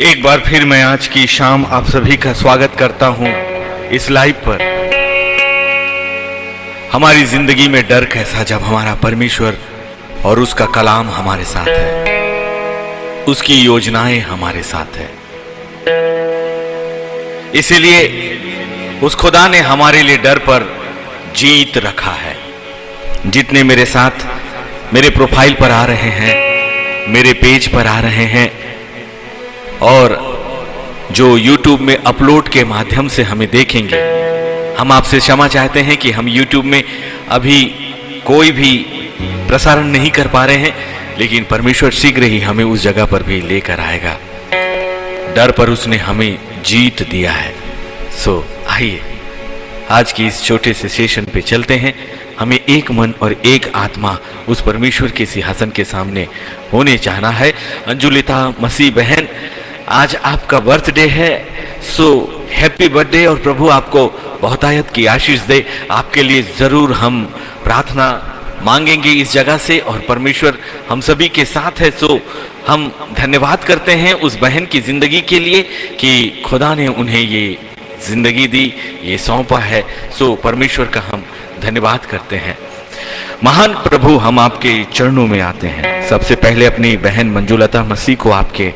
एक बार फिर मैं आज की शाम आप सभी का स्वागत करता हूं इस लाइव पर। हमारी जिंदगी में डर कैसा जब हमारा परमेश्वर और उसका कलाम हमारे साथ है, उसकी योजनाएं हमारे साथ है। इसीलिए उस खुदा ने हमारे लिए डर पर जीत रखा है। जितने मेरे साथ मेरे प्रोफाइल पर आ रहे हैं, मेरे पेज पर आ रहे हैं और जो YouTube में अपलोड के माध्यम से हमें देखेंगे, हम आपसे क्षमा चाहते हैं कि हम YouTube में अभी कोई भी प्रसारण नहीं कर पा रहे हैं, लेकिन परमेश्वर शीघ्र ही हमें उस जगह पर भी लेकर आएगा। डर पर उसने हमें जीत दिया है। सो आइए आज की इस छोटे से सेशन पे चलते हैं। हमें एक मन और एक आत्मा उस परमेश्वर के सिंहासन के सामने होने चाहना है। अंजुलिता मसीह बहन, आज आपका बर्थडे है, सो हैप्पी बर्थडे और प्रभु आपको बहुतायत की आशीष दे। आपके लिए जरूर हम प्रार्थना मांगेंगे इस जगह से और परमेश्वर हम सभी के साथ है। सो हम धन्यवाद करते हैं उस बहन की जिंदगी के लिए कि खुदा ने उन्हें ये जिंदगी दी, ये सौंपा है। सो परमेश्वर का हम धन्यवाद करते हैं। महान प्रभु, हम आपके चरणों में आते हैं। सबसे पहले अपनी बहन मंजुलता मसीह को आपके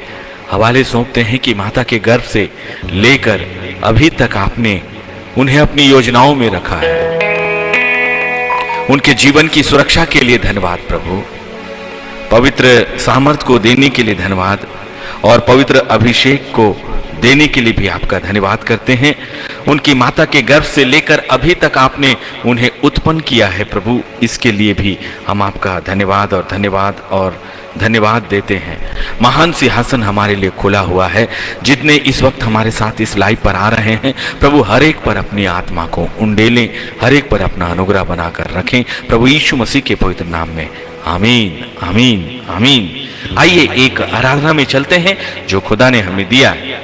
हवाले सौंपते हैं कि माता के गर्भ से लेकर अभी तक आपने उन्हें अपनी योजनाओं में रखा है। उनके जीवन की सुरक्षा के लिए धन्यवाद प्रभु। पवित्र सामर्थ को देने के लिए धन्यवाद और पवित्र अभिषेक को देने के लिए भी आपका धन्यवाद करते हैं। उनकी माता के गर्भ से लेकर अभी तक आपने उन्हें उत्पन्न किया है प्रभु, इसके लिए भी हम आपका धन्यवाद और धन्यवाद देते हैं। महान सिंहासन हमारे लिए खुला हुआ है। जितने इस वक्त हमारे साथ इस लाइव पर आ रहे हैं प्रभु, हर एक पर अपनी आत्मा को उंडेलें, हर एक पर अपना अनुग्रह बनाकर रखें प्रभु यीशु मसीह के पवित्र नाम में। आमीन आमीन आमीन। आइए एक आराधना में चलते हैं जो खुदा ने हमें दिया है।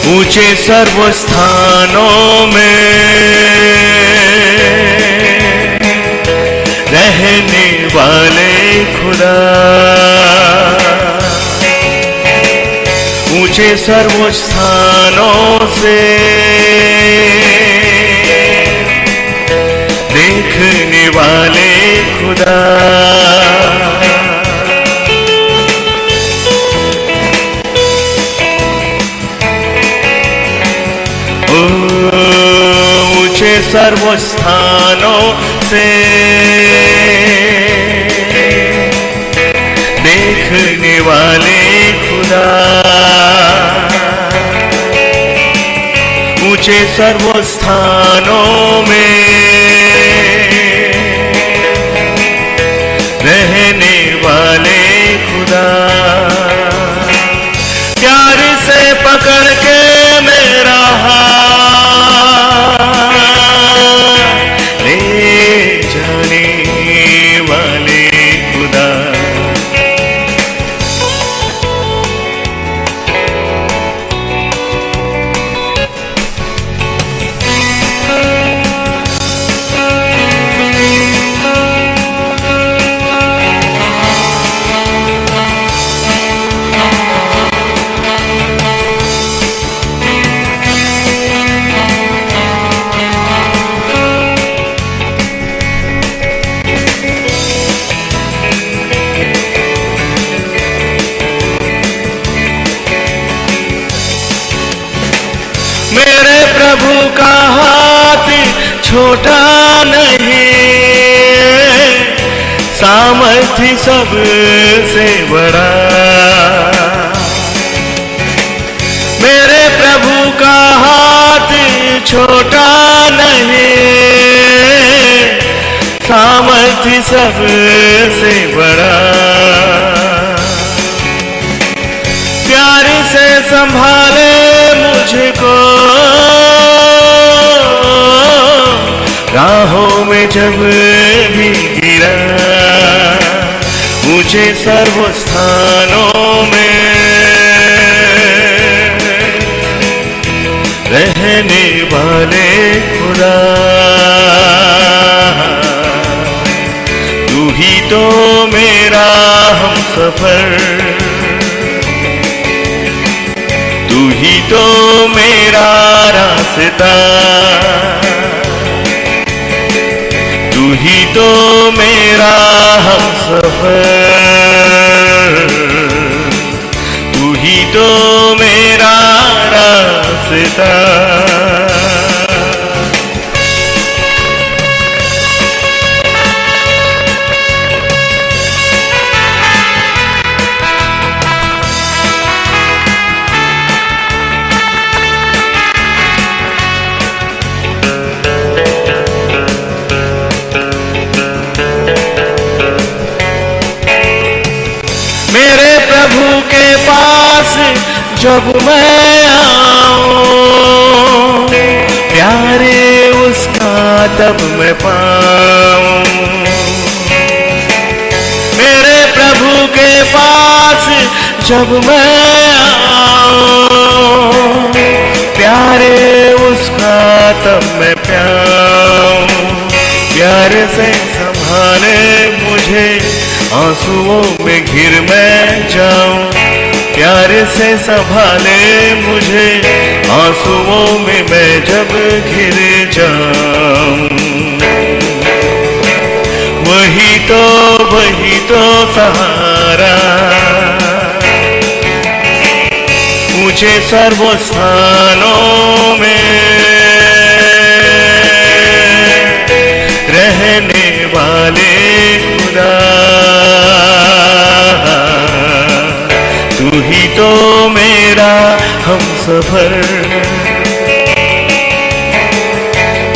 ऊंचे सर्वस्थानों में रहने वाले खुदा, ऊंचे सर्वस्थानों से देखने वाले खुदा, ऊंचे सर्वस्थानों से देखने वाले खुदा, ऊंचे सर्वस्थानों में रहने वाले खुदा, प्यार से पकड़ के मेरा प्रभु का हाथ छोटा नहीं, सामर्थ्य सबसे बड़ा। मेरे प्रभु का हाथ छोटा नहीं, सामर्थ्य सबसे बड़ा। प्यार से संभाले मुझको, राह राहों में जब भी गिरा, ऊंचे सर्व स्थानों में रहने वाले खुदा, तू ही तो मेरा हमसफर, तू ही तो मेरा रास्ता, तू ही तो मेरा हमसफर, तू ही तो मेरा रास्ता। मेरे प्रभु के पास जब मैं आऊं, प्यारे उसका तब मैं पाऊं। मेरे प्रभु के पास जब मैं आऊं, प्यारे उसका तब मैं पाऊं। प्यारे से संभाले मुझे, आंसुओं में घिर मैं जाऊं, प्यारे से संभाले मुझे, आंसुओं में मैं जब घिर जाऊं। वही तो सहारा, ऊंचे सर्व स्थानों में रहने वाले खुदा, तू ही तो मेरा हमसफर,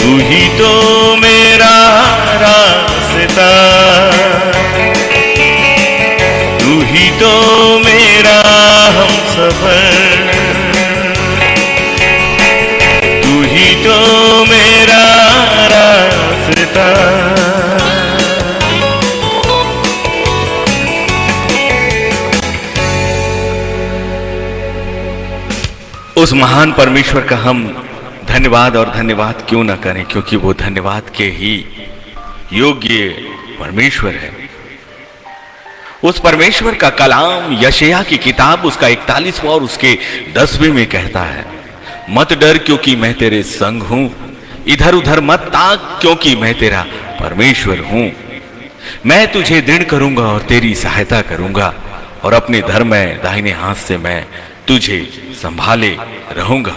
तू ही तो मेरा रास्ता, तू ही तो मेरा हमसफर, तू ही तो मेरा रास्ता। उस महान परमेश्वर का हम धन्यवाद और धन्यवाद क्यों ना करें, क्योंकि वो धन्यवाद के ही योग्य परमेश्वर है। उस परमेश्वर का कलाम यशायाह की किताब उसका 41वां और उसके 10वें में कहता है, मत डर क्योंकि मैं तेरे संग हूं, इधर उधर मत ताक क्योंकि मैं तेरा परमेश्वर हूं। मैं तुझे दृढ़ करूंगा और तेरी सहायता करूंगा, और अपने धर्म में दाहिने हाथ से मैं तुझे संभाले रहूंगा।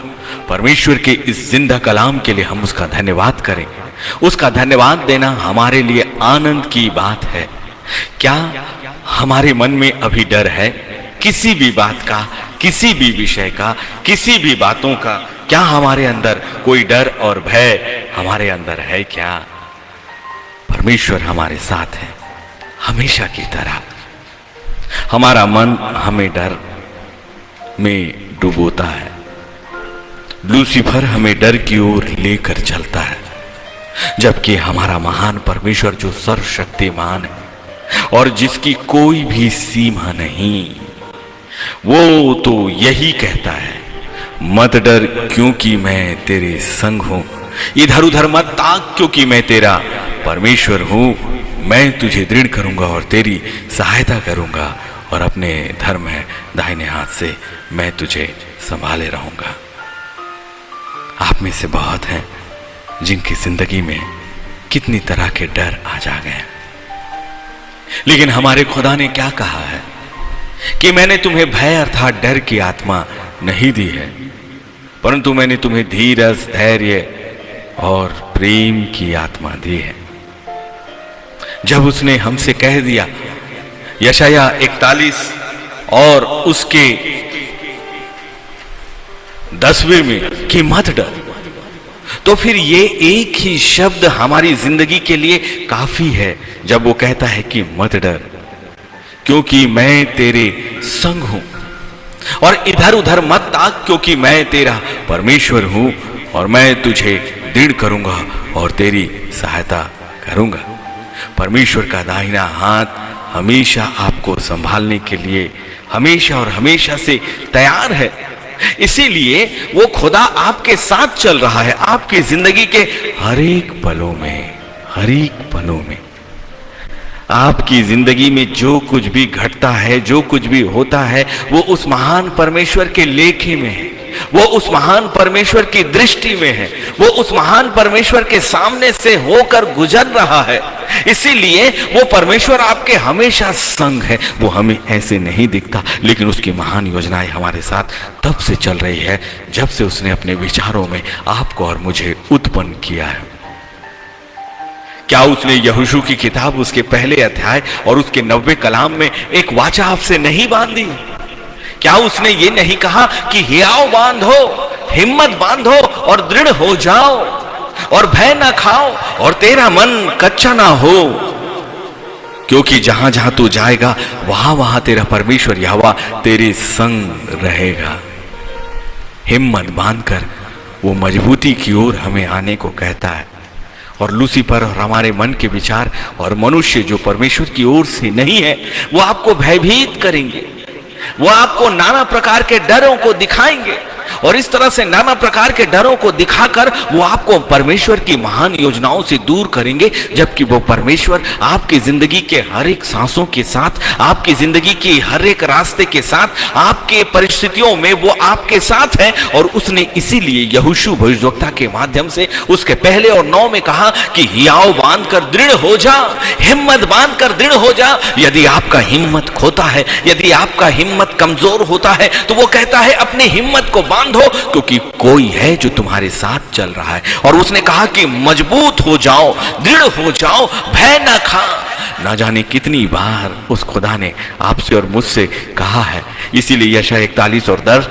परमेश्वर के इस जिंदा कलाम के लिए हम उसका धन्यवाद करें। उसका धन्यवाद देना हमारे लिए आनंद की बात है। क्या हमारे मन में अभी डर है किसी भी बात का, किसी भी विषय का, किसी भी बातों का? क्या हमारे अंदर कोई डर और भय हमारे अंदर है क्या? परमेश्वर हमारे साथ है हमेशा की तरह। हमारा मन हमें डर में डुबोता है। लूसीफर हमें डर की ओर लेकर चलता है, जबकि हमारा महान परमेश्वर जो सर्वशक्तिमान है और जिसकी कोई भी सीमा नहीं, वो तो यही कहता है, मत डर क्योंकि मैं तेरे संग हूं, इधर उधर मत ताक क्योंकि मैं तेरा परमेश्वर हूं। मैं तुझे दृढ़ करूंगा और तेरी सहायता करूंगा, और अपने धर्म में दाहिने हाथ से मैं तुझे संभाले रहूंगा। आप में से बहुत हैं जिनकी जिंदगी में कितनी तरह के डर आ जा गए, लेकिन हमारे खुदा ने क्या कहा है कि मैंने तुम्हें भय अर्थात डर की आत्मा नहीं दी है, परंतु मैंने तुम्हें धीरज, धैर्य और प्रेम की आत्मा दी है। जब उसने हमसे कह दिया यशायाह 41 और उसके 10वें में कि मत डर, तो फिर ये एक ही शब्द हमारी जिंदगी के लिए काफी है। जब वो कहता है कि मत डर क्योंकि मैं तेरे संग हूं, और इधर उधर मत ताक क्योंकि मैं तेरा परमेश्वर हूं, और मैं तुझे दृढ़ करूंगा और तेरी सहायता करूंगा। परमेश्वर का दाहिना हाथ हमेशा आपको संभालने के लिए हमेशा और हमेशा से तैयार है। इसीलिए वो खुदा आपके साथ चल रहा है आपकी जिंदगी के हर एक पलों में, हर एक पलों में। आपकी जिंदगी में जो कुछ भी घटता है, जो कुछ भी होता है, वो उस महान परमेश्वर के लेखे में है, वो उस महान परमेश्वर की दृष्टि में है, वो उस महान परमेश्वर के सामने से होकर गुजर रहा है। इसीलिए वो परमेश्वर आपके हमेशा संग है। वो हमें ऐसे नहीं दिखता, लेकिन उसकी महान योजनाएं हमारे साथ तब से चल रही है जब से उसने अपने विचारों में आपको और मुझे उत्पन्न किया है। क्या उसने यहोशू की किताब उसके पहले अध्याय और उसके 90 कलाम में एक वाचा आपसे नहीं बांधी? क्या उसने ये नहीं कहा कि हियाव बांधो, हिम्मत बांधो और दृढ़ हो जाओ और भय ना खाओ और तेरा मन कच्चा ना हो, क्योंकि जहां जहां तू जाएगा वहां वहां तेरा परमेश्वर यहोवा तेरे संग रहेगा। हिम्मत बांधकर वो मजबूती की ओर हमें आने को कहता है। और लूसीफर और हमारे मन के विचार और मनुष्य जो परमेश्वर की ओर से नहीं है, वो आपको भयभीत करेंगे, वो आपको नाना प्रकार के डरों को दिखाएंगे और इस तरह से नाना प्रकार के डरों को दिखाकर वो आपको परमेश्वर की महान योजनाओं से दूर करेंगे, जबकि वो परमेश्वर आपकी जिंदगी के हर एक सांसों के साथ, आपकी जिंदगी के हर एक रास्ते के साथ, आपके परिस्थितियों में वो आपके साथ है। और उसने इसीलिए यहोशू भविष्यवक्ता के माध्यम से उसके पहले और 9 में कहा कि हियाव बांधकर दृढ़ हो जा, हिम्मत बांधकर दृढ़ हो जा। यदि आपका हिम्मत खोता है, यदि आपका हिम्मत कमजोर होता है, तो वो कहता है अपनी हिम्मत को बांधो, क्योंकि कोई है जो तुम्हारे साथ चल रहा है। और उसने कहा कि मजबूत हो जाओ, दृढ़ हो जाओ, भय ना खा। ना जाने कितनी बार उस खुदा ने आपसे और मुझसे कहा है। इसीलिए यशायाह 41 और 10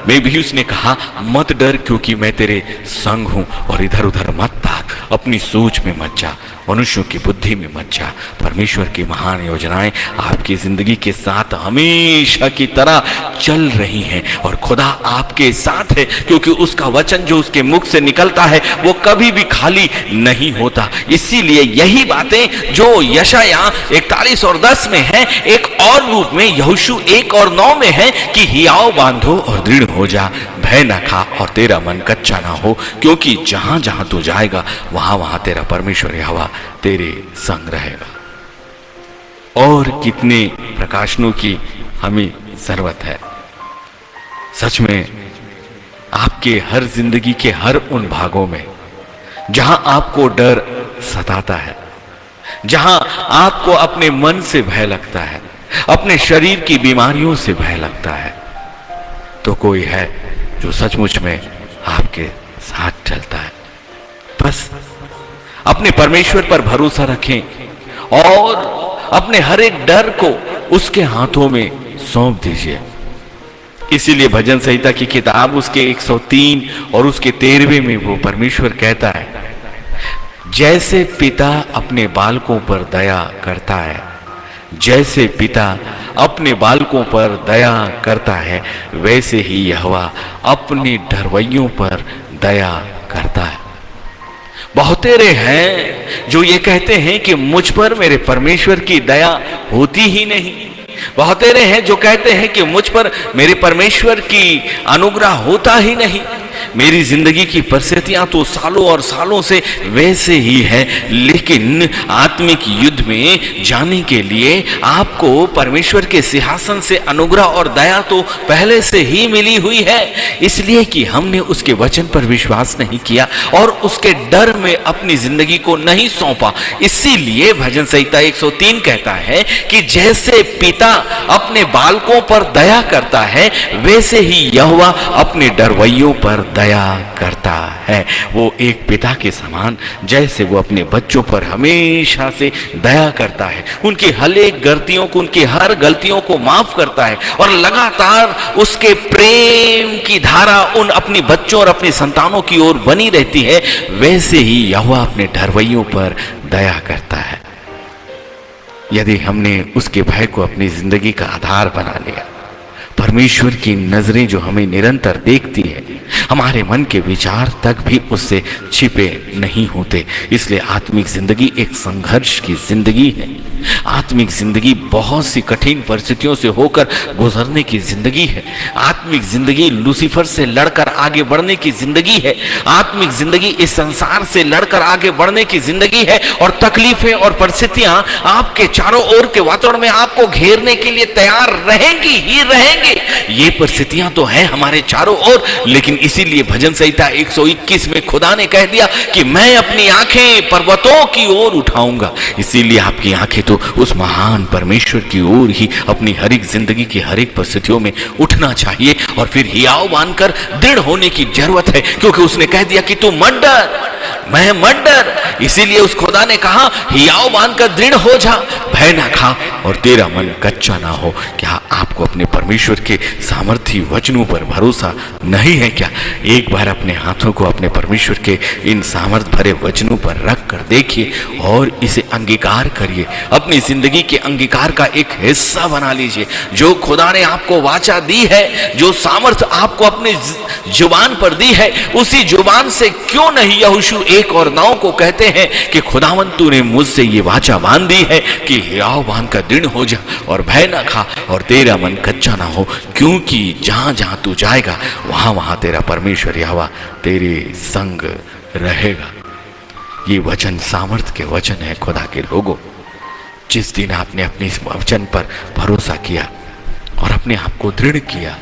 में भी उसने कहा, मत डर क्योंकि मैं तेरे संग हूं, और इधर उधर मत भाग, अपनी सोच में मत जा, मनुष्यों की बुद्धि में मत जा। परमेश्वर की महान योजनाएं आपकी जिंदगी के साथ हमेशा की तरह चल रही हैं और खुदा आपके साथ है, क्योंकि उसका वचन जो उसके मुख से निकलता है वो कभी भी खाली नहीं होता। इसीलिए यही बातें जो यशायाह 41 और 10 में है, एक और रूप में यहोशू 1 और 9 में है कि हियाव बांधो और दृढ़ हो जा, भय न खा और तेरा मन कच्चा ना हो, क्योंकि जहां जहां तू जाएगा वहां वहां तेरा परमेश्वर यहोवा तेरे संग रहेगा। और कितने प्रकाशनों की हमें जरूरत है। सच में आपके हर जिंदगी के हर उन भागों में जहां आपको डर सताता है, जहां आपको अपने मन से भय लगता है, अपने शरीर की बीमारियों से भय लगता है, तो कोई है जो सचमुच में आपके साथ चलता है। बस अपने परमेश्वर पर भरोसा रखें और अपने हर एक डर को उसके हाथों में सौंप दीजिए। इसीलिए भजन संहिता की किताब उसके 103 और उसके 13वें में वो परमेश्वर कहता है, जैसे पिता अपने बालकों पर दया करता है, जैसे पिता अपने बालकों पर दया करता है, वैसे ही यहोवा अपने डरवैयों पर दया करता है। बहुतेरे हैं जो ये कहते हैं कि मुझ पर मेरे परमेश्वर की दया होती ही नहीं। बहुतेरे हैं जो कहते हैं कि मुझ पर मेरे परमेश्वर की अनुग्रह होता ही नहीं। मेरी जिंदगी की परिस्थितियां तो सालों और सालों से वैसे ही है, लेकिन आत्मिक युद्ध में जाने के लिए आपको परमेश्वर के सिंहासन से अनुग्रह और दया तो पहले से ही मिली हुई है, इसलिए कि हमने उसके वचन पर विश्वास नहीं किया और उसके डर में अपनी जिंदगी को नहीं सौंपा। इसीलिए भजन संहिता 103 कहता है कि जैसे पिता अपने बालकों पर दया करता है, वैसे ही यहोवा अपने डरवैयों पर दया करता है। वो एक पिता के समान जैसे वो अपने बच्चों पर हमेशा से दया करता है, उनकी हर एक गलतियों को, उनकी हर गलतियों को माफ करता है और लगातार उसके प्रेम की धारा उन अपनी बच्चों और अपनी संतानों की ओर बनी रहती है, वैसे ही यहोवा अपने डरवैयों पर दया करता है। यदि हमने उसके भय को अपनी जिंदगी का आधार बना लिया, परमेश्वर की नजरें जो हमें निरंतर देखती है, हमारे मन के विचार तक भी उससे छिपे नहीं होते। इसलिए आत्मिक जिंदगी एक संघर्ष की जिंदगी है। आत्मिक जिंदगी बहुत सी कठिन परिस्थितियों से होकर गुजरने की जिंदगी है। आत्मिक जिंदगी लूसीफर से लड़कर आगे बढ़ने की जिंदगी है। आत्मिक जिंदगी इस संसार से लड़कर आगे बढ़ने की जिंदगी है। और तकलीफें और परिस्थितियां आपके चारों ओर के वातावरण में आपको घेरने के लिए तैयार रहेंगी ही रहेंगी। ये परिस्थितियां तो हैं हमारे चारों ओर, लेकिन इसीलिए भजन संहिता 121 में खुदा ने कह दिया कि मैं अपनी आंखें पर्वतों की ओर उठाऊंगा। इसीलिए आपकी आंखें तो उस महान परमेश्वर की ओर ही अपनी हर एक जिंदगी की हर एक परिस्थितियों में उठना चाहिए और फिर हियाव मानकर दृढ़ होने की जरूरत है, क्योंकि उसने कह दिया कि तू मत डर, मैं मत डर। इसीलिए उस खुदा ने कहा हियाव मानकर दृढ़ हो जा, भय ना खा और तेरा मन कच्चा ना हो। क्या आपको अपने परमेश्वर के सामर्थी वचनों पर भरोसा नहीं है क्या? एक बार अपने हाथों को अपने परमेश्वर के इन सामर्थ भरे वचनों पर रख कर देखिए और इसे अंगीकार करिए। अपनी जिंदगी के अंगीकार का एक हिस्सा बना लीजिए। जो खुदा ने आपको वाचा दी है, जो सामर्थ आपको अपनी जुबान पर दी है, उसी जुबान से क्यों नहीं यहोशू 1:9 को कहते हैं कि खुदावंद तूने मुझसे ये वाचा बांध दी है कि हियाव बांध कर दृढ़ हो जा और भय ना खा और तेरा मन कच्चा ना हो, क्योंकि जहां जहां तू जाएगा वहां वहां तेरा परमेश्वर यहोवा तेरे संग रहेगा। ये वचन सामर्थ के वचन है खुदा के लोगों। जिस दिन आपने अपने इस वचन पर भरोसा किया और अपने आप को दृढ़ किया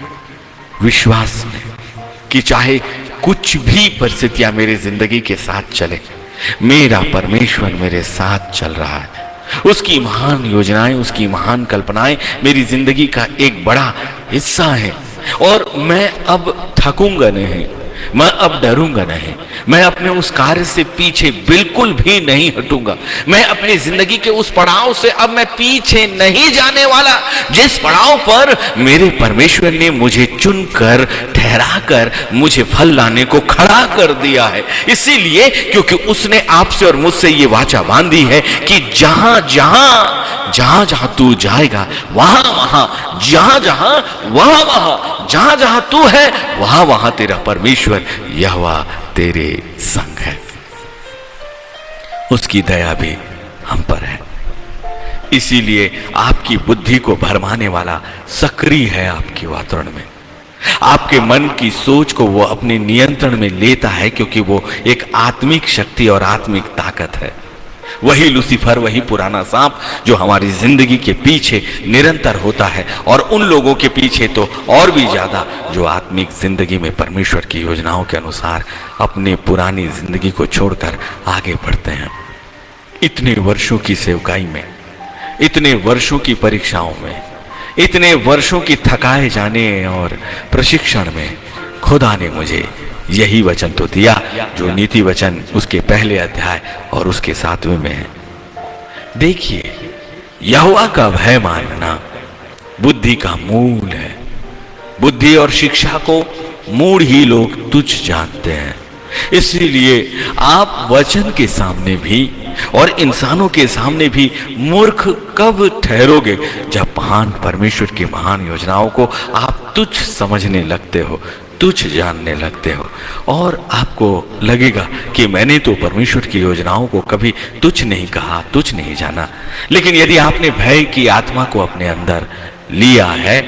विश्वास में कि चाहे कुछ भी परिस्थितियां मेरे जिंदगी के साथ चले, मेरा परमेश्वर मेरे साथ चल रहा है, उसकी महान योजनाएं, उसकी महान कल्पनाएं मेरी जिंदगी का एक बड़ा हिस्सा है और मैं अब थकूंगा नहीं, मैं अब डरूंगा नहीं, मैं अपने उस कार्य से पीछे बिल्कुल भी नहीं हटूंगा। मैं अपनी जिंदगी के उस पड़ाव से अब मैं पीछे नहीं जाने वाला जिस पड़ाव पर मेरे परमेश्वर ने मुझे चुनकर ठहरा कर मुझे फल लाने को खड़ा कर दिया है। इसीलिए क्योंकि उसने आपसे और मुझसे ये वाचा बांधी है कि जहां जहां तू जाएगा वहां वहां, जहां जहां तू है वहां वहां तेरा परमेश्वर यहोवा तेरे संग है। उसकी दया भी हम पर है। इसीलिए आपकी बुद्धि को भरमाने वाला सक्रिय है आपके वातावरण में। आपके मन की सोच को वो अपने नियंत्रण में लेता है, क्योंकि वो एक आत्मिक शक्ति और आत्मिक ताकत है। वही लूसीफर, वही पुराना सांप जो हमारी जिंदगी के पीछे निरंतर होता है, और उन लोगों के पीछे तो और भी ज्यादा जो आत्मिक जिंदगी में परमेश्वर की योजनाओं के अनुसार अपने पुरानी जिंदगी को छोड़कर आगे बढ़ते हैं। इतने वर्षों की सेवकाई में, इतने वर्षों की परीक्षाओं में, इतने वर्षों की थकाए जाने और प्रशिक्षण में खुदा ने मुझे यही वचन तो दिया जो नीति वचन उसके पहले अध्याय और उसके 7वें में है। देखिए, यहोवा का भय मानना बुद्धि का मूल है। बुद्धि और शिक्षा को मूल ही लोग तुच्छ जानते हैं। इसीलिए आप वचन के सामने भी और इंसानों के सामने भी मूर्ख कब ठहरोगे? जब महान परमेश्वर की महान योजनाओं को आप तुच्छ समझने लगते हो, तुच्छ जानने लगते हो, और आपको लगेगा कि मैंने तो परमेश्वर की योजनाओं को कभी तुच्छ नहीं कहा, तुच्छ नहीं जाना। लेकिन यदि आपने भय की आत्मा को अपने अंदर लिया है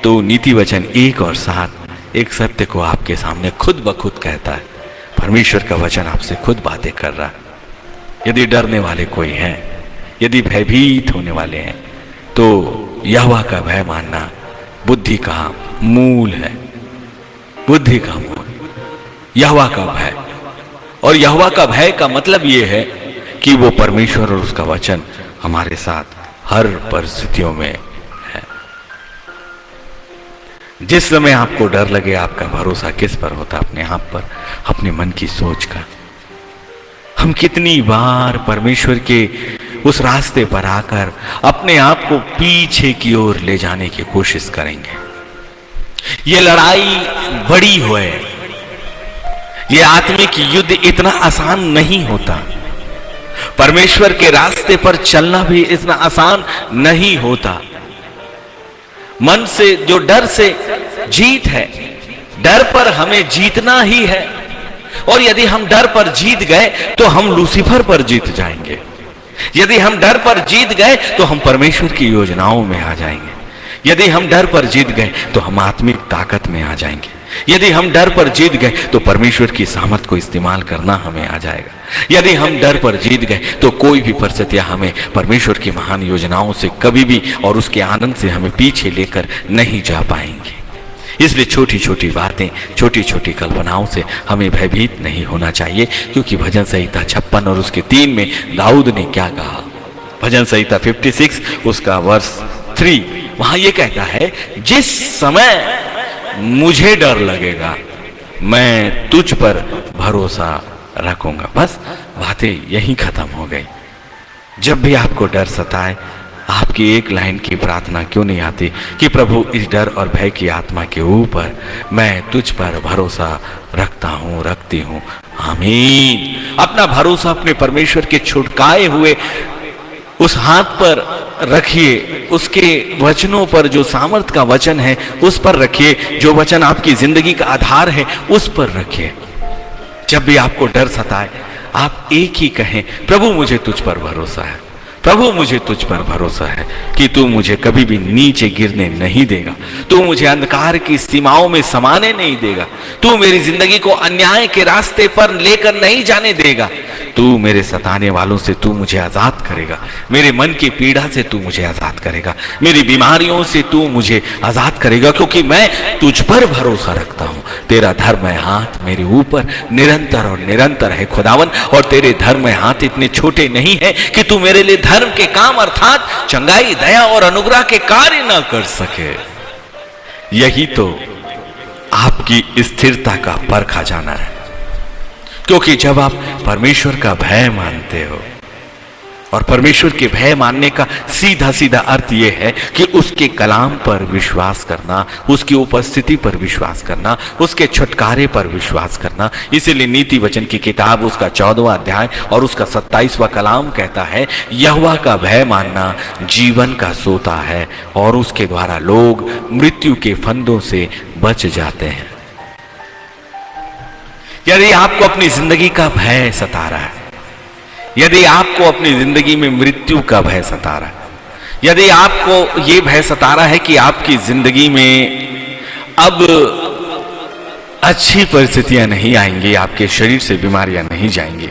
तो नीति वचन 1 और 7 एक सत्य को आपके सामने खुद ब खुद कहता है। परमेश्वर का वचन आपसे खुद बातें कर रहा है। यदि डरने वाले कोई हैं, यदि भयभीत होने वाले हैं, तो यहोवा का भय मानना बुद्धि का मूल है। बुद्धि का मूल यहोवा का भय। और यहोवा का भय का मतलब यह है कि वो परमेश्वर और उसका वचन हमारे साथ हर परिस्थितियों में है। जिस समय आपको डर लगे, आपका भरोसा किस पर होता? अपने आप पर, अपने मन की सोच का। हम कितनी बार परमेश्वर के उस रास्ते पर आकर अपने आप को पीछे की ओर ले जाने की कोशिश करेंगे। ये लड़ाई बड़ी है, ये आत्मिक युद्ध इतना आसान नहीं होता। परमेश्वर के रास्ते पर चलना भी इतना आसान नहीं होता। मन से जो डर से जीत है डर पर हमें जीतना ही है, और यदि हम डर पर जीत गए तो हम लूसीफर पर जीत जाएंगे। यदि हम डर पर जीत गए तो हम परमेश्वर की योजनाओं में आ जाएंगे। यदि हम डर पर जीत गए तो हम आत्मिक ताकत में आ जाएंगे। यदि हम डर पर जीत गए तो परमेश्वर की सामर्थ को इस्तेमाल करना हमें आ जाएगा। यदि हम डर पर जीत गए तो कोई भी परिस्थितियां हमें परमेश्वर की महान योजनाओं से कभी भी और उसके आनंद से हमें पीछे लेकर नहीं जा पाएंगे। इसलिए छोटी छोटी बातें, छोटी छोटी कल्पनाओं से हमें भयभीत नहीं होना चाहिए, क्योंकि भजन संहिता 56 और उसके 3 में दाऊद ने क्या कहा? भजन संहिता 56 उसका वर्ष 3, वहां ये कहता है, जिस समय मुझे डर लगेगा मैं तुझ पर भरोसा रखूंगा। बस बातें यहीं खत्म हो गई। जब भी आपको डर सताए, आपकी एक लाइन की प्रार्थना क्यों नहीं आती कि प्रभु इस डर और भय की आत्मा के ऊपर मैं तुझ पर भरोसा रखता हूं, रखती हूं। आमीन। अपना भरोसा अपने परमेश्वर के छुटकाए हुए उस हाथ पर रखिए, उसके वचनों पर, जो सामर्थ का वचन है उस पर रखिए, जो वचन आपकी जिंदगी का आधार है उस पर रखिए। जब भी आपको डर सताए, आप एक ही कहें, प्रभु मुझे तुझ पर भरोसा है, प्रभु मुझे तुझ पर भरोसा है कि तू मुझे कभी भी नीचे गिरने नहीं देगा, तू मुझे अंधकार की सीमाओं में समाने नहीं देगा, तू मेरी जिंदगी को अन्याय के रास्ते पर लेकर नहीं जाने देगा, तू मेरे सताने वालों से तू मुझे आजाद करेगा, मेरे मन की पीड़ा से तू मुझे आजाद करेगा, मेरी बीमारियों से तू मुझे आजाद करेगा, क्योंकि मैं तुझ पर भरोसा रखता हूं। तेरा धर्म हाथ मेरे ऊपर निरंतर और निरंतर है खुदावन, और तेरे धर्म हाथ इतने छोटे नहीं है कि तू मेरे लिए धर्म के काम अर्थात चंगाई, दया और अनुग्रह के कार्य ना कर सके। यही तो आपकी स्थिरता का परखा जाना है, क्योंकि जब आप परमेश्वर का भय मानते हो, और परमेश्वर के भय मानने का सीधा सीधा अर्थ यह है कि उसके कलाम पर विश्वास करना, उसकी उपस्थिति पर विश्वास करना, उसके छुटकारे पर विश्वास करना। इसीलिए नीति वचन की किताब उसका 14वां अध्याय और उसका 27वां कलाम कहता है, यहोवा का भय मानना जीवन का सोता है, और उसके द्वारा लोग मृत्यु के फंदों से बच जाते हैं। यदि आपको अपनी जिंदगी का भय सता रहा है, यदि आपको अपनी जिंदगी में मृत्यु का भय सता रहा है, यदि आपको यह भय सता रहा है कि आपकी जिंदगी में अब अच्छी परिस्थितियां नहीं आएंगी, आपके शरीर से बीमारियां नहीं जाएंगी,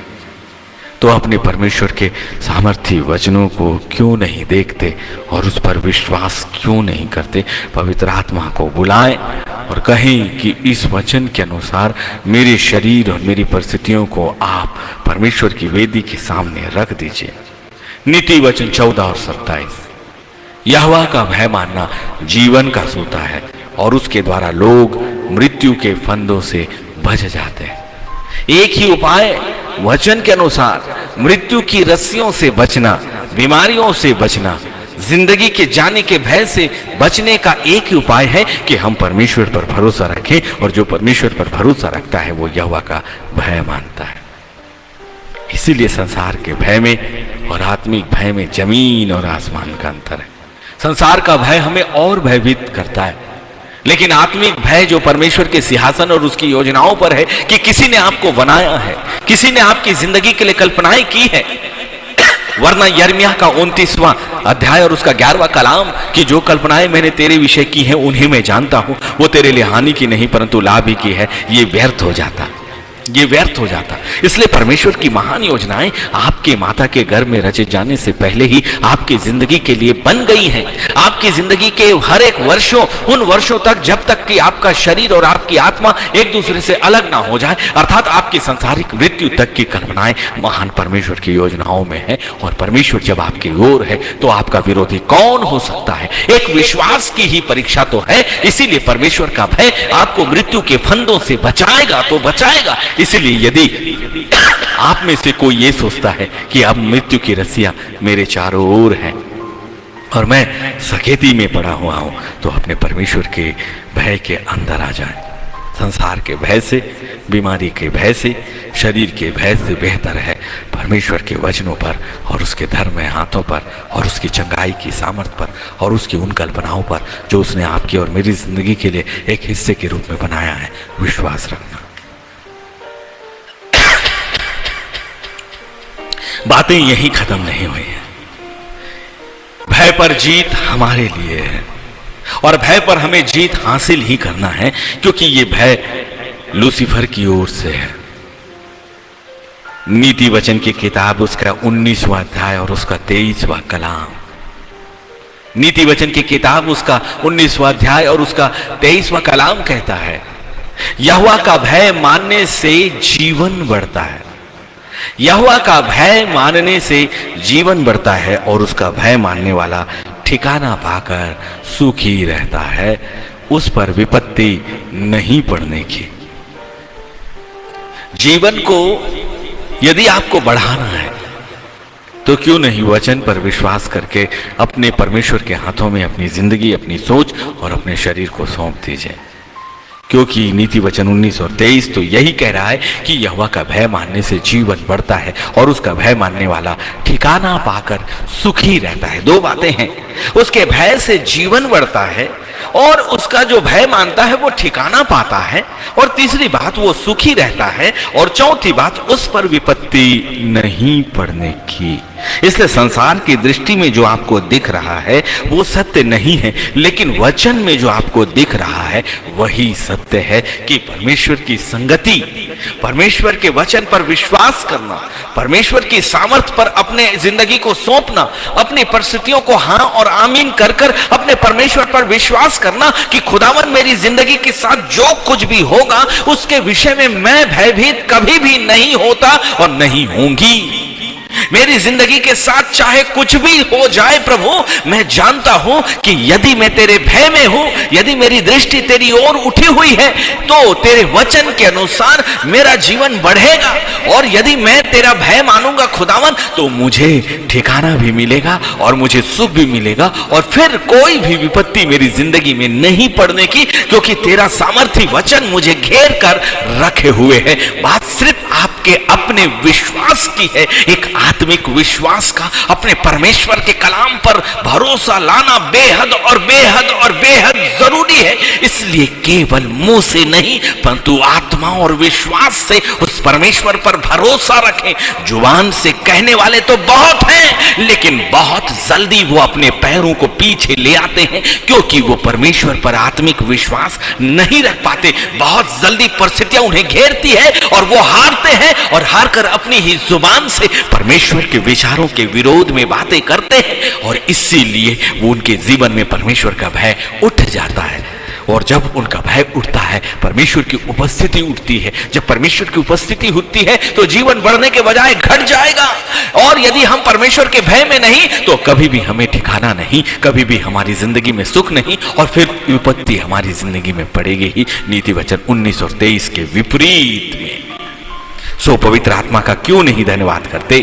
तो अपने परमेश्वर के सामर्थ्य वचनों को क्यों नहीं देखते और उस पर विश्वास क्यों नहीं करते? पवित्र आत्मा को बुलाएं और कहें कि इस वचन के अनुसार मेरे शरीर और मेरी परिस्थितियों को आप परमेश्वर की वेदी के सामने रख दीजिए। नीति वचन 14 और 27, यहोवा का भय मानना जीवन का सोता है, और उसके द्वारा लोग मृत्यु के फंदों से बच जाते हैं। एक ही उपाय वचन के अनुसार मृत्यु की रस्सियों से बचना, बीमारियों से बचना, जिंदगी के जाने के भय से बचने का एक ही उपाय है कि हम परमेश्वर पर भरोसा रखें, और जो परमेश्वर पर भरोसा रखता है वो यहोवा का भय मानता है। इसीलिए संसार के भय में और आत्मिक भय में जमीन और आसमान का अंतर है। संसार का भय हमें और भयभीत करता है, लेकिन आत्मिक भय जो परमेश्वर के सिंहासन और उसकी योजनाओं पर है कि किसी ने आपको बनाया है, किसी ने आपकी जिंदगी के लिए कल्पनाएं की है। वरना यिर्मयाह का 29वां अध्याय और उसका 11वां कलाम कि जो कल्पनाएं मैंने तेरे विषय की हैं उन्हें मैं जानता हूं, वो तेरे लिए हानि की नहीं परंतु लाभ ही की है, ये व्यर्थ हो जाता, ये व्यर्थ हो जाता। इसलिए परमेश्वर की महान योजनाएं आपके माता के गर्भ में रचे जाने से पहले ही आपकी जिंदगी के लिए बन गई हैं। आपकी जिंदगी के हर एक वर्षों, उन वर्षों तक जब तक कि आपका शरीर और आपकी आत्मा एक दूसरे से अलग ना हो जाए, अर्थात आपकी सांसारिक मृत्यु तक की कल्पनाएं महान परमेश्वर की योजनाओं में है। और परमेश्वर जब आपकी ओर है तो आपका विरोधी कौन हो सकता है? एक विश्वास की ही परीक्षा तो है। इसीलिए परमेश्वर का भय आपको मृत्यु के फंदों से बचाएगा तो बचाएगा। इसलिए यदि आप में से कोई ये सोचता है कि अब मृत्यु की रस्सियां मेरे चारों ओर हैं और मैं सकेती में पड़ा हुआ हूं, तो अपने परमेश्वर के भय के अंदर आ जाए। संसार के भय से, बीमारी के भय से, शरीर के भय से बेहतर है परमेश्वर के वचनों पर और उसके धर्म हाथों पर और उसकी चंगाई की सामर्थ पर और उसकी उन कल्पनाओं पर जो उसने आपकी और मेरी जिंदगी के लिए एक हिस्से के रूप में बनाया है, विश्वास रखना। बातें यहीं खत्म नहीं हुई हैं। भय पर जीत हमारे लिए है और भय पर हमें जीत हासिल ही करना है, क्योंकि ये भय लूसीफर की ओर से है। नीति वचन की किताब उसका 19वां अध्याय और उसका 23वां कलाम। नीति वचन की किताब उसका 19वां अध्याय और उसका 23वां कलाम कहता है, यहोवा का भय मानने से जीवन बढ़ता है। यहोवा का भय मानने से जीवन बढ़ता है और उसका भय मानने वाला ठिकाना पाकर सुखी रहता है, उस पर विपत्ति नहीं पड़ने की। जीवन को यदि आपको बढ़ाना है तो क्यों नहीं वचन पर विश्वास करके अपने परमेश्वर के हाथों में अपनी जिंदगी, अपनी सोच और अपने शरीर को सौंप दीजिए। क्योंकि नीति वचन 19 और 23 तो यही कह रहा है कि यहोवा का भय मानने से जीवन बढ़ता है और उसका भय मानने वाला ठिकाना पाकर सुखी रहता है। दो बातें हैं, उसके भय से जीवन बढ़ता है और उसका जो भय मानता है वो ठिकाना पाता है, और तीसरी बात वो सुखी रहता है, और चौथी बात उस पर विपत्ति नहीं पड़ने की। इसलिए संसार की दृष्टि में जो आपको दिख रहा है वो सत्य नहीं है, लेकिन वचन में जो आपको दिख रहा है वही सत्य है कि परमेश्वर की संगति, परमेश्वर के वचन पर विश्वास करना, परमेश्वर की सामर्थ पर अपने जिंदगी को सौंपना, अपनी परिस्थितियों को हाँ और आमीन कर कर अपने परमेश्वर पर विश्वास करना कि खुदावन मेरी जिंदगी के साथ जो कुछ भी होगा उसके विषय में मैं भयभीत कभी भी नहीं होता और नहीं होंगी। मेरी जिंदगी के साथ चाहे कुछ भी हो जाए प्रभु, मैं जानता हूं कि यदि मैं तेरे भय में हूं, यदि मेरी दृष्टि तेरी ओर उठी हुई है तो तेरे वचन के अनुसार मेरा जीवन बढ़ेगा, और यदि मैं तेरा भय मानूंगा खुदावन तो मुझे ठिकाना भी मिलेगा और मुझे सुख भी मिलेगा, और फिर कोई भी विपत्ति मेरी जिंदगी में नहीं पड़ने की, क्योंकि तेरा सामर्थी वचन मुझे घेर कर रखे हुए है। बात सिर्फ आपके अपने विश्वास की है, एक आत्मिक विश्वास का, अपने परमेश्वर के कलाम पर भरोसा लाना बेहद और बेहद और बेहद जरूरी है। इसलिए केवल मुंह से नहीं परंतु आत्मा और विश्वास से उस परमेश्वर पर भरोसा रखें। जुबान से कहने वाले तो बहुत हैं, लेकिन बहुत जल्दी वो अपने पैरों को पीछे ले आते हैं, क्योंकि वो परमेश्वर पर आत्मिक विश्वास नहीं रख पाते। बहुत जल्दी परिस्थितियां उन्हें घेरती है और वो हारते हैं, और हारकर अपनी ही जुबान से परमेश्वर के विचारों के विरोध में बातें करते हैं, और इसीलिए वो उनके जीवन में परमेश्वर का भय उठ जाता है। और जब उनका भय उठता है परमेश्वर की उपस्थिति उठती है। जब परमेश्वर की उपस्थिति होती है तो जीवन बढ़ने के बजाय घट जाएगा, और यदि हम परमेश्वर के भय में नहीं तो कभी भी हमें ठिकाना नहीं, कभी भी हमारी जिंदगी में सुख नहीं, और फिर विपत्ति हमारी जिंदगी में पड़ेगी ही, नीति वचन 19 और 23 के विपरीत में। सो पवित्र आत्मा का क्यों नहीं धन्यवाद करते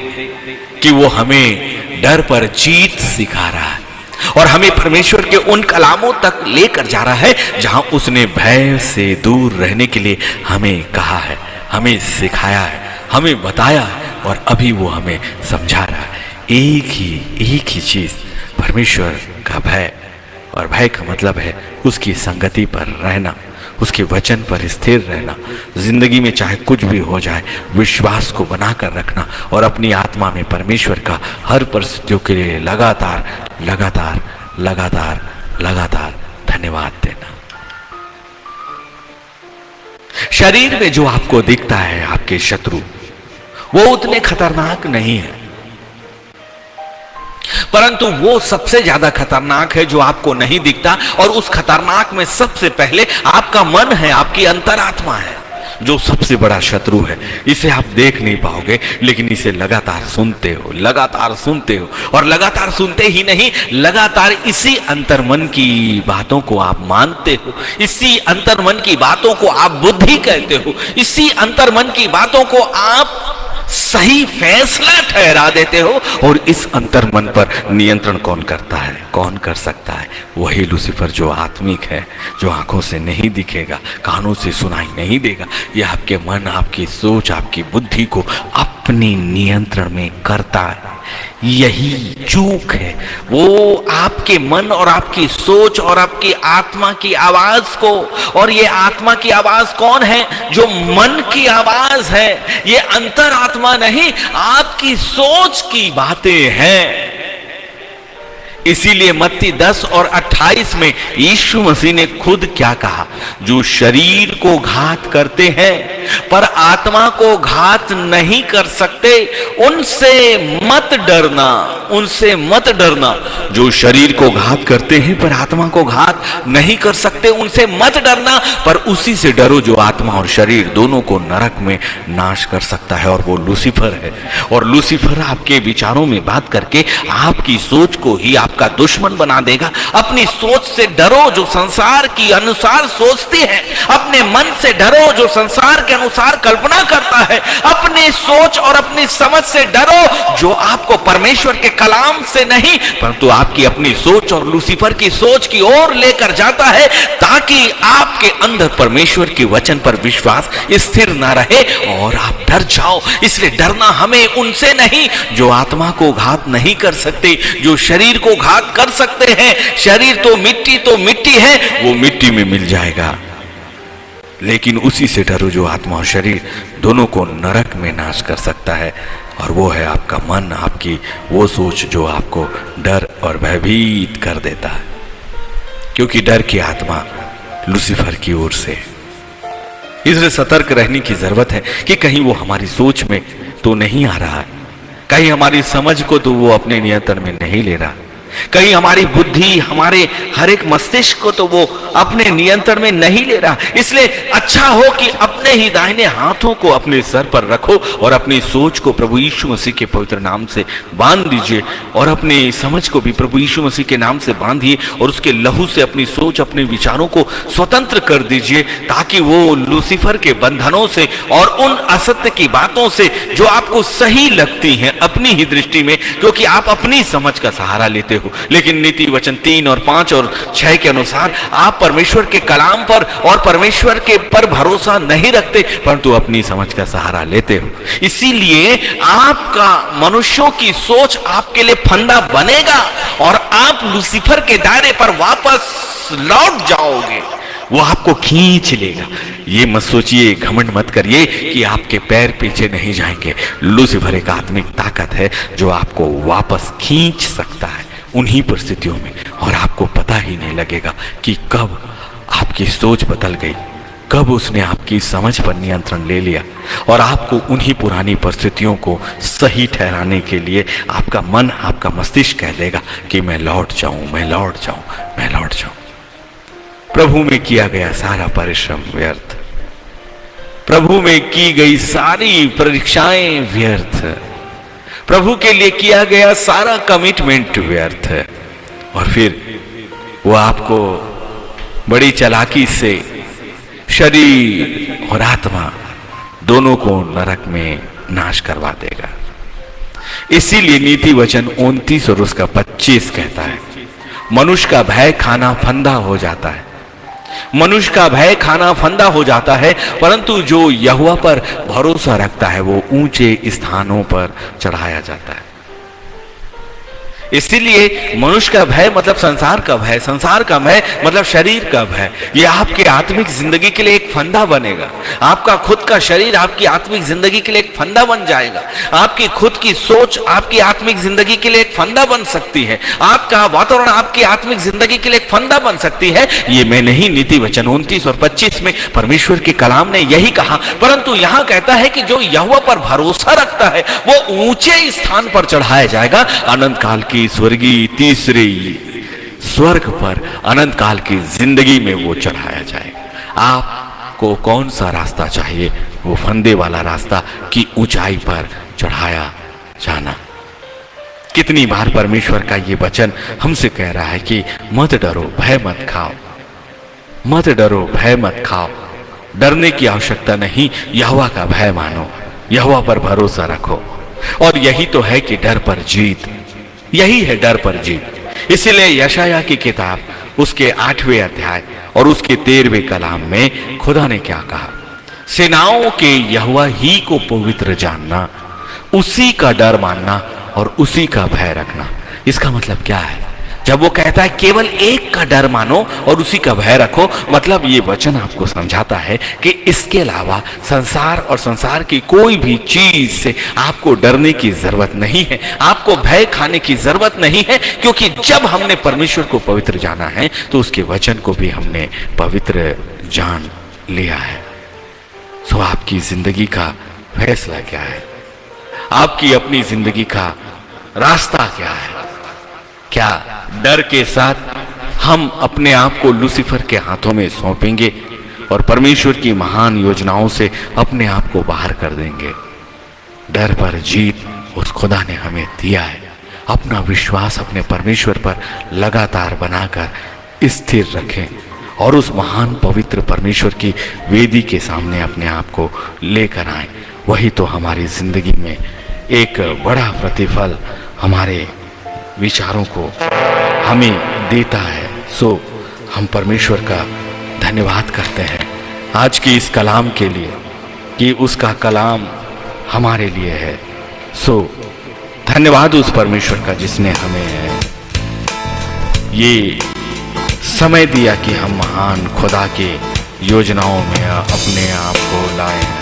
कि वो हमें डर पर जीत सिखा रहा है और हमें परमेश्वर के उन कलामों तक लेकर जा रहा है जहां उसने भय से दूर रहने के लिए हमें कहा है, हमें सिखाया है, हमें बताया है, और अभी वो हमें समझा रहा है। एक ही चीज, परमेश्वर का भय, और भय का मतलब है उसकी संगति पर रहना, उसके वचन पर स्थिर रहना, जिंदगी में चाहे कुछ भी हो जाए विश्वास को बनाकर रखना, और अपनी आत्मा में परमेश्वर का हर परिस्थितियों के लिए लगातार लगातार लगातार लगातार धन्यवाद देना। शरीर में जो आपको दिखता है आपके शत्रु, वो उतने खतरनाक नहीं है, परंतु वो सबसे ज्यादा खतरनाक है जो आपको नहीं दिखता, और उस खतरनाक में सबसे पहले आपका मन है, आपकी अंतरात्मा है, जो सबसे बड़ा शत्रु है। इसे आप देख नहीं पाओगे, लेकिन इसे लगातार सुनते हो, लगातार सुनते हो, और लगातार सुनते ही नहीं, लगातार इसी अंतर्मन की बातों को आप मानते हो, इसी अंतर्मन की बातों को आप बुद्धि कहते हो, इसी अंतर्मन की बातों को आप सही फैसला ठहरा देते हो। और इस अंतर मन पर नियंत्रण कौन करता है, कौन कर सकता है? वही लूसीफर जो आत्मिक है, जो आंखों से नहीं दिखेगा, कानों से सुनाई नहीं देगा। यह आपके मन, आपकी सोच, आपकी बुद्धि को अपने नियंत्रण में करता है। यही चूक है। वो आपके मन और आपकी सोच और आपकी आत्मा की आवाज को, और ये आत्मा की आवाज कौन है? जो मन की आवाज है। ये अंतर आत्मा नहीं, आपकी सोच की बातें हैं। इसीलिए मत्ती 10 और 28 में यीशु मसीह ने खुद क्या कहा? जो शरीर को घात करते हैं पर आत्मा को घात नहीं कर सकते, उनसे मत डरना, उनसे मत डरना। जो शरीर को घात करते हैं पर आत्मा को घात नहीं कर सकते, उनसे मत डरना, पर उसी से डरो जो आत्मा और शरीर दोनों को नरक में नाश कर सकता है, और वो लूसीफर है। और लूसीफर आपके विचारों में बात करके आपकी सोच को ही आपका दुश्मन बना देगा। अपनी सोच से डरो जो संसार की अनुसार सोचती है। अपने मन से डरो जो संसार के अनुसार कल्पना करता है। अपनी सोच और अपनी समझ से डरो जो आपको परमेश्वर के कलाम से नहीं, परंतु आपकी अपनी सोच और लूसीफर की सोच की ओर लेकर जाता है, ताकि आपके अंदर परमेश्वर के वचन पर विश्वास स्थिर ना रहे और आप डर जाओ। इसलिए डरना हमें उनसे नहीं जो आत्मा को घात नहीं कर सकते, जो शरीर को घात कर सकते हैं। शरीर तो मिट्टी है, वो मिट्टी में मिल जाएगा। लेकिन उसी से डरो जो आत्मा और शरीर दोनों को नरक में नाश कर सकता है, और वो है आपका मन, आपकी वो सोच जो आपको डर और भयभीत कर देता है। क्योंकि डर की आत्मा लूसीफर की ओर से। इसलिए सतर्क रहने की जरूरत है कि कहीं वो हमारी सोच में तो नहीं आ रहा है, कहीं हमारी समझ को तो वो अपने नियंत्रण में नहीं ले रहा, कहीं हमारी बुद्धि, हमारे हर एक मस्तिष्क को तो वो अपने नियंत्रण में नहीं ले रहा। इसलिए अच्छा हो कि अपने ही दाहिने हाथों को अपने सर पर रखो और अपनी सोच को प्रभु यीशु मसीह के पवित्र नाम से बांध दीजिए, और अपनी समझ को भी प्रभु यीशु मसीह के नाम से बांधिए, और उसके लहू से अपनी सोच, अपने विचारों को स्वतंत्र कर दीजिए, ताकि वो लूसीफर के बंधनों से और उन असत्य की बातों से जो आपको सही लगती हैं अपनी ही दृष्टि में, क्योंकि आप अपनी समझ का सहारा लेते हो। लेकिन नीति वचन 3 और 5 और 6 के अनुसार आप परमेश्वर के कलाम पर और परमेश्वर के पर भरोसा नहीं रखते, परंतु अपनी समझ का सहारा लेते हो। इसीलिए आपका मनुष्यों की सोच आपके लिए फंदा बनेगा और आप लूसीफर के दायरे पर वापस लौट जाओगे। वो आपको खींच लेगा। ये मत सोचिए, घमंड मत करिए कि आपके पैर पीछे नहीं जाएंगे। लूसीफर एक आत्मिक ताकत है जो आपको वापस खींच सकता है उन्हीं परिस्थितियों में, और आपको पता ही नहीं लगेगा कि कब आपकी सोच बदल गई, कब उसने आपकी समझ पर नियंत्रण ले लिया, और आपको उन्हीं पुरानी परिस्थितियों को सही ठहराने के लिए आपका मन, आपका मस्तिष्क कह देगा कि मैं लौट जाऊं, मैं लौट जाऊं, मैं लौट जाऊं। प्रभु में किया गया सारा परिश्रम व्यर्थ, प्रभु में की गई सारी परीक्षाएं व्यर्थ, प्रभु के लिए किया गया सारा कमिटमेंट व्यर्थ है। और फिर वो आपको बड़ी चालाकी से शरीर और आत्मा दोनों को नरक में नाश करवा देगा। इसीलिए नीति वचन 29 और उसका 25 कहता है, मनुष्य का भय खाना फंदा हो जाता है। मनुष्य का भय खाना फंदा हो जाता है, परंतु जो यहोवा पर भरोसा रखता है वो ऊंचे स्थानों पर चढ़ाया जाता है। इसीलिए मनुष्य का भय मतलब संसार का भय, संसार का भय मतलब शरीर का भय। ये आपके आत्मिक जिंदगी के लिए एक फंदा बनेगा। आपका खुद का शरीर आपकी आत्मिक जिंदगी के लिए एक फंदा बन जाएगा। आपकी खुद की सोच आपकी आत्मिक जिंदगी के लिए एक फंदा बन सकती है। आपका वातावरण आपकी आत्मिक जिंदगी के लिए एक फंदा बन सकती है। ये मैं नहीं, नीति वचन 29 और 25 में परमेश्वर के कलाम ने यही कहा। परंतु यहां कहता है कि जो यहोवा पर भरोसा रखता है वो ऊंचे स्थान पर चढ़ाया जाएगा। अनंत काल की स्वर्गीय तीसरे स्वर्ग पर अनंत काल की जिंदगी में वो चढ़ाया जाएगा। आपको कौन सा रास्ता चाहिए? वो फंदे वाला रास्ता कि ऊंचाई पर चढ़ाया जाना। कितनी बार परमेश्वर का ये वचन हमसे कह रहा है कि मत डरो, भय मत खाओ, मत डरो, भय मत खाओ। डरने की आवश्यकता नहीं, यहोवा का भय मानो, यहोवा पर भरोसा रखो। और यही तो है कि डर पर जीत, यही है डर पर जीत। इसीलिए यशाया की किताब उसके 8वें अध्याय और उसके 13वें कलाम में खुदा ने क्या कहा, सेनाओं के यहोवा ही को पवित्र जानना, उसी का डर मानना और उसी का भय रखना। इसका मतलब क्या है? जब वो कहता है केवल एक का डर मानो और उसी का भय रखो, मतलब ये वचन आपको समझाता है कि इसके अलावा संसार और संसार की कोई भी चीज से आपको डरने की जरूरत नहीं है, आपको भय खाने की जरूरत नहीं है, क्योंकि जब हमने परमेश्वर को पवित्र जाना है तो उसके वचन को भी हमने पवित्र जान लिया है। सो आपकी जिंदगी का फैसला क्या है? आपकी अपनी जिंदगी का रास्ता क्या है? क्या डर के साथ हम अपने आप को लूसीफर के हाथों में सौंपेंगे और परमेश्वर की महान योजनाओं से अपने आप को बाहर कर देंगे? डर पर जीत उस खुदा ने हमें दिया है। अपना विश्वास अपने परमेश्वर पर लगातार बनाकर स्थिर रखें और उस महान पवित्र परमेश्वर की वेदी के सामने अपने आप को लेकर आए। वही तो हमारी जिंदगी में एक बड़ा प्रतिफल हमारे विचारों को हमें देता है। सो हम परमेश्वर का धन्यवाद करते हैं आज की इस कलाम के लिए कि उसका कलाम हमारे लिए है। सो धन्यवाद उस परमेश्वर का जिसने हमें ये समय दिया कि हम महान खुदा के योजनाओं में अपने आप को लाए हैं।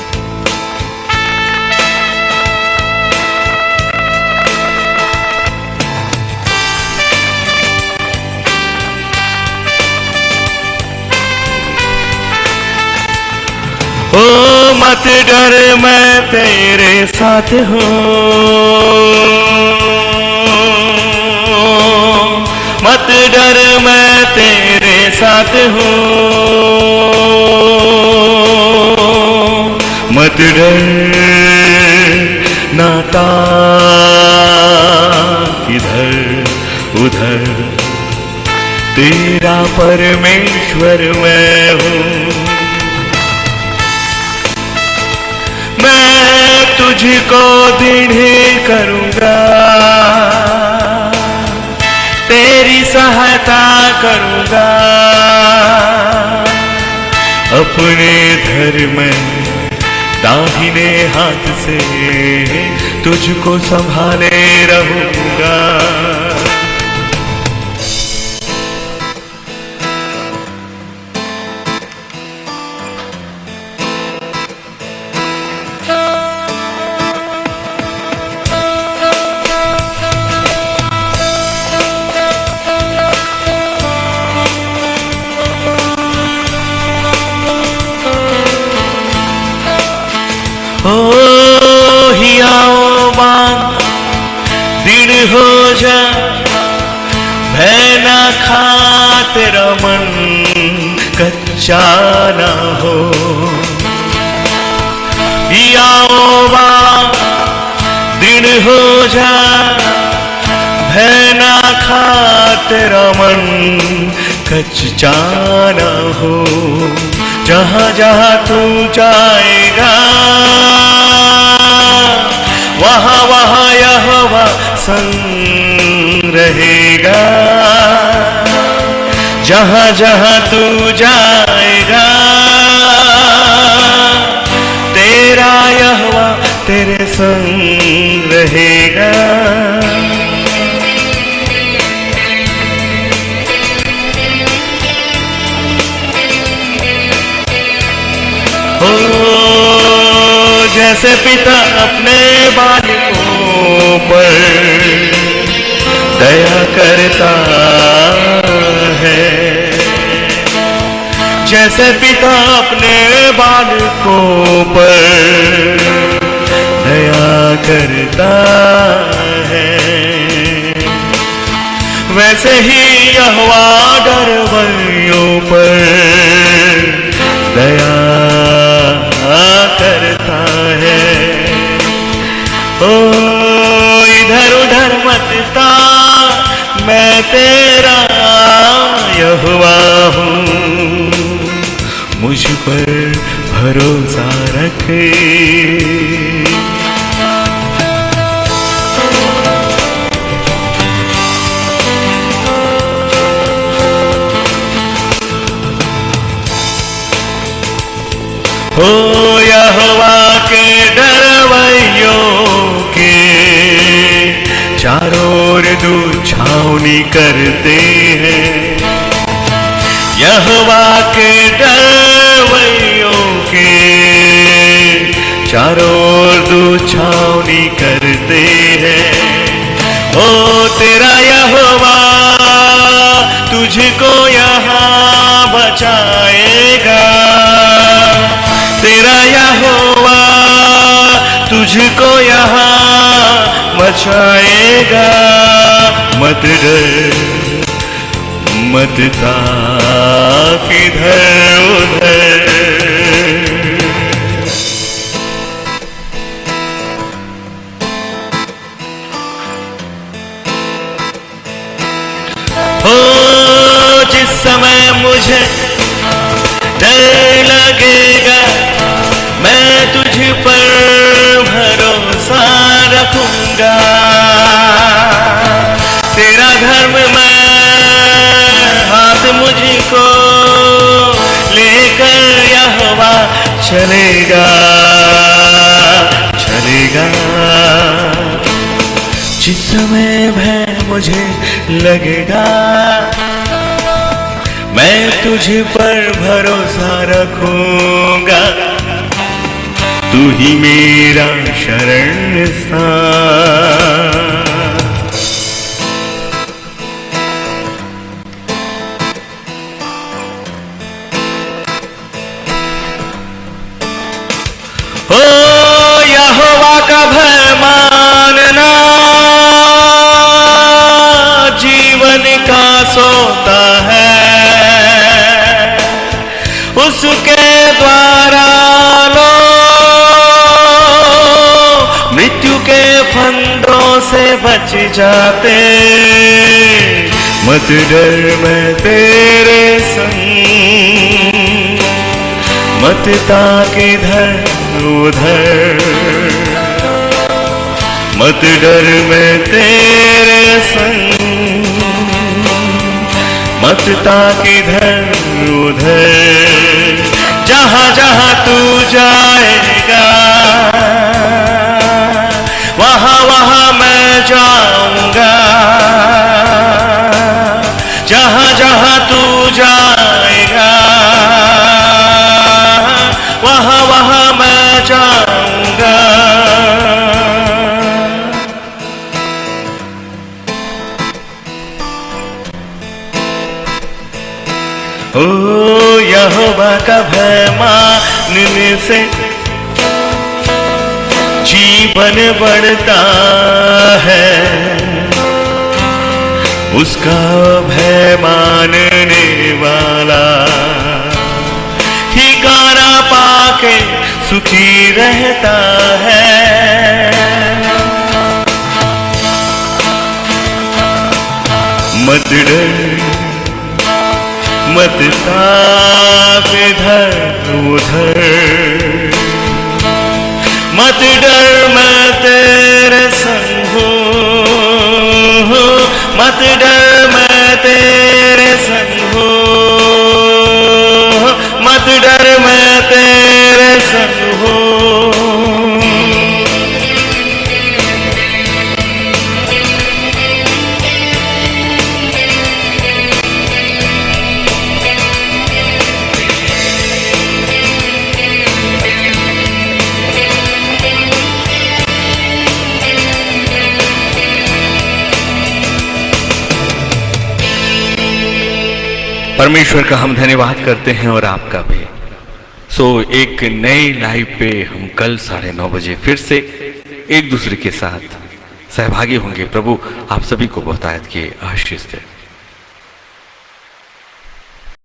ओ मत डर, मैं तेरे साथ हूँ, मत डर, मैं तेरे साथ हूँ, मत डर, ना ताक इधर उधर, तेरा परमेश्वर मैं हूँ। मैं तुझको दृढ़ करूंगा, तेरी सहायता करूंगा, अपने धर्म दाहिने हाथ से तुझको संभाले रहूंगा। दृढ़ हो जा, भय ना खा, तेरा मन कच्चा ना हो। हियाओबा दृढ़ हो जा, भय ना खा, तेरा मन कच्चा ना हो। जहाँ जहाँ तू जाएगा वहाँ वहाँ यहोवा संग रहेगा। जहाँ जहाँ तू जाएगा तेरा यहोवा तेरे संग रहेगा। जैसे पिता अपने बालकों पर दया करता है, जैसे पिता अपने बालकों पर दया करता है, वैसे ही यहोवा डरवैयों पर दया करता है। ओ इधर उधर मत ताक, मैं तेरा यहोवा हूँ, मुझ पर भरोसा रखे। हो यहोवा के डरवैयों के चारों ओर दूत छावनी करते हैं। यहोवा के डरवैयों के चारों ओर दूत छावनी करते हैं। ओ तेरा यहोवा तुझको यहाँ बचाएगा, तेरा यहोवा तुझको यहाँ बचाएगा। मत डर मत ताक इधर उधर। जिस समय मुझे डर लगेगा मैं तुझ पर भरोसा रखूंगा। तेरा धर्म मैं हाथ मुझको लेकर यहोवा चलेगा चलेगा। जिस समय भय मुझे लगेगा मैं तुझ पर भरोसा रखूंगा। तू ही मेरा शरण स्थान। ओ यहोवा का भय मानना जीवन का सोता है। उसके द्वारा लो मृत्यु के फंदों से बच जाते। मत डर मैं तेरे संग, मत ताक इधर उधर। मत डर मैं तेरे संग, मत ताक इधर उधर। जहां जहां तू जाएगा वहां वहां मैं जाऊंगा। जहां जहां तू जाएगा वहां वहां मैं जाऊंगा। ओ यहोवा का भय मानने से जीवन बढ़ता है। उसका भय मानने वाला ठिकाना पाके सुखी रहता है। मत डर मत ताक इधर उधर। मत डर मैं तेरे संग हूँ। मत डर मैं तेरे संग हूँ। मत डर मैं तेरे संग हूँ। परमेश्वर का हम धन्यवाद करते हैं और आपका भी। एक नई लाइव पे हम कल 9:30 बजे फिर से एक दूसरे के साथ सहभागी होंगे। प्रभु आप सभी को बहुतायत के आशीष दे।